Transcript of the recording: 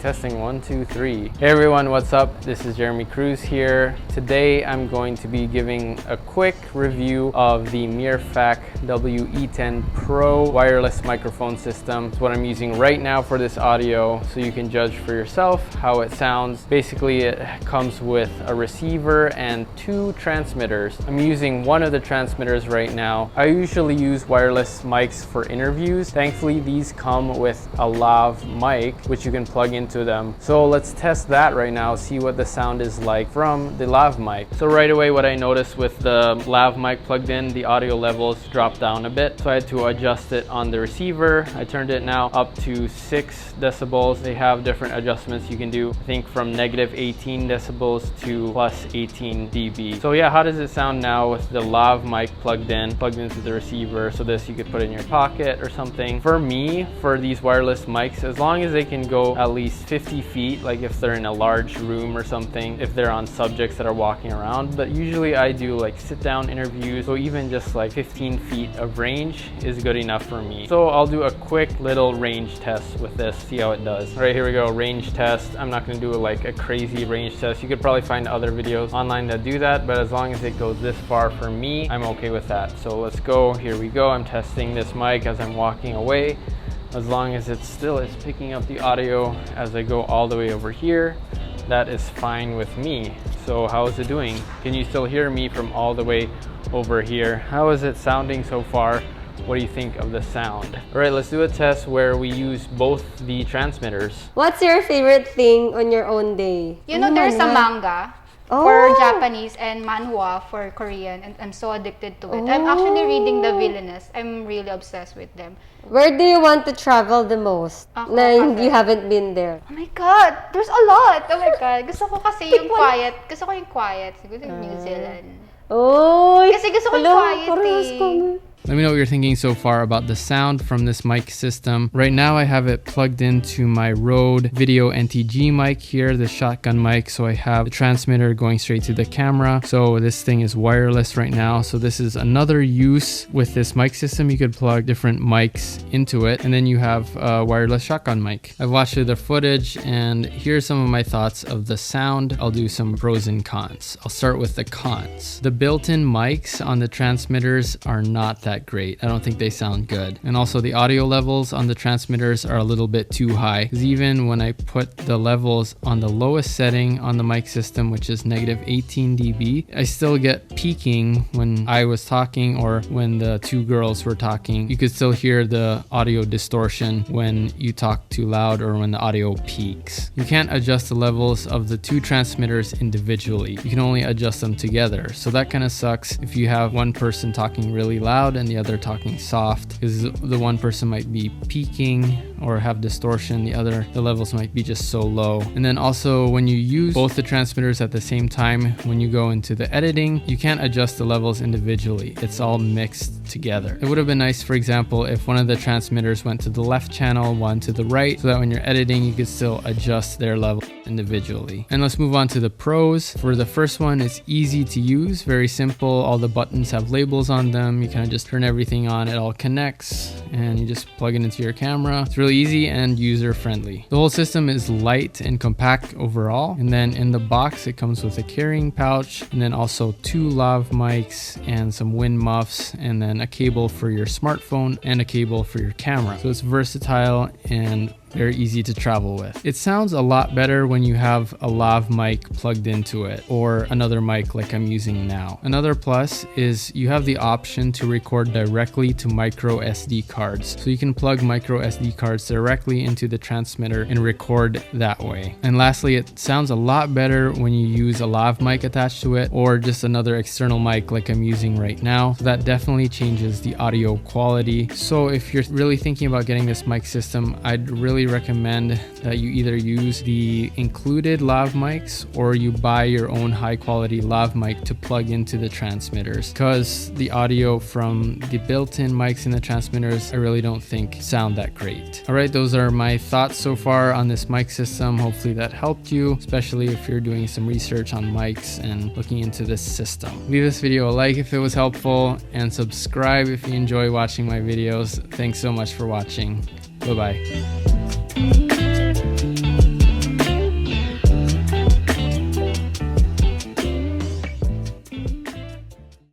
Testing 1, 2, 3. Hey everyone, what's up? This is Kruis here. Today I'm going to be giving a quick review of the Mirfak WE10 Pro wireless microphone system. It's what I'm using right now for this audio, so you can judge for yourself how it sounds. Basically, it comes with a receiver and 2 transmitters. I'm using one of the transmitters right now. I usually use wireless mics for interviews. Thankfully, these come with a lav mic, which you can plug into them. So let's test that right now, see what the sound is like from the lav mic. So right away, what I noticed with the lav mic plugged in, the audio levels dropped down a bit. So I had to adjust it on the receiver. I turned it now up to 6 decibels. They have different adjustments you can do, I think from negative 18 decibels to plus 18 dB. So yeah, how does it sound now with the lav mic plugged into the receiver? So this you could put in your pocket or something. For me, for these wireless mics, as long as they can go at least 50 feet, like if they're in a large room or something, if they're on subjects that are walking around. But usually I do like sit down interviews, so even just like 15 feet of range is good enough for me. So I'll do a quick little range test with this, see how it does. All right, here we go, range test. I'm not gonna do like a crazy range test. You could probably find other videos online that do that, but as long as it goes this far for me, I'm okay with that. So let's go, here we go. I'm testing this mic as I'm walking away. As long as it still is picking up the audio as I go all the way over here, that is fine with me. So how is it doing? Can you still hear me from all the way over here? How is it sounding so far? What do you think of the sound? All right, let's do a test where we use both the transmitters. What's your favorite thing on your own day? You know, there's a manga for Japanese and manhwa for Korean, and I'm so addicted to it. I'm actually reading the villainous. I'm really obsessed with them. Where do you want to travel the most? You haven't been there. Oh my God, there's a lot. Oh my God, gusto ko kasi yung quiet. Gusto ko yung quiet. Siguro yung New Zealand. Oh, kasi gusto ko yung quiet. Let me know what you're thinking so far about the sound from this mic system. Right now I have it plugged into my Rode Video NTG mic here, the shotgun mic. So I have the transmitter going straight to the camera. So this thing is wireless right now. So this is another use with this mic system. You could plug different mics into it, and then you have a wireless shotgun mic. I've watched the footage, and here's some of my thoughts of the sound. I'll do some pros and cons. I'll start with the cons. The built-in mics on the transmitters are not that great. I don't think they sound good. And also the audio levels on the transmitters are a little bit too high, because even when I put the levels on the lowest setting on the mic system, which is negative 18 dB, I still get peaking when I was talking or when the 2 girls were talking. You could still hear the audio distortion when you talk too loud or when the audio peaks. You can't adjust the levels of the 2 transmitters individually. You can only adjust them together. So that kind of sucks if you have one person talking really loud and the other talking soft, because the one person might be peaking or have distortion, the levels might be just so low. And then also when you use both the transmitters at the same time, when you go into the editing, you can't adjust the levels individually. It's all mixed together. It would have been nice, for example, if one of the transmitters went to the left channel, one to the right, so that when you're editing, you could still adjust their level individually. And let's move on to the pros. For the first one, it's easy to use, very simple. All the buttons have labels on them. You kind of just turn everything on, it all connects, and you just plug it into your camera. It's really easy and user friendly. The whole system is light and compact overall. And then in the box, it comes with a carrying pouch, and then also 2 lav mics and some wind muffs, and then a cable for your smartphone and a cable for your camera. So it's versatile and very easy to travel with. It sounds a lot better when you have a lav mic plugged into it or another mic like I'm using now. Another plus is you have the option to record directly to micro SD cards. So you can plug micro SD cards directly into the transmitter and record that way. And lastly, it sounds a lot better when you use a lav mic attached to it or just another external mic like I'm using right now. So that definitely changes the audio quality. So if you're really thinking about getting this mic system, I'd really recommend that you either use the included lav mics or you buy your own high quality lav mic to plug into the transmitters, because the audio from the built-in mics in the transmitters I really don't think sound that great. All right, those are my thoughts so far on this mic system. Hopefully that helped you, especially if you're doing some research on mics and looking into this system. Leave this video a like if it was helpful, and subscribe if you enjoy watching my videos. Thanks so much for watching. Bye-bye.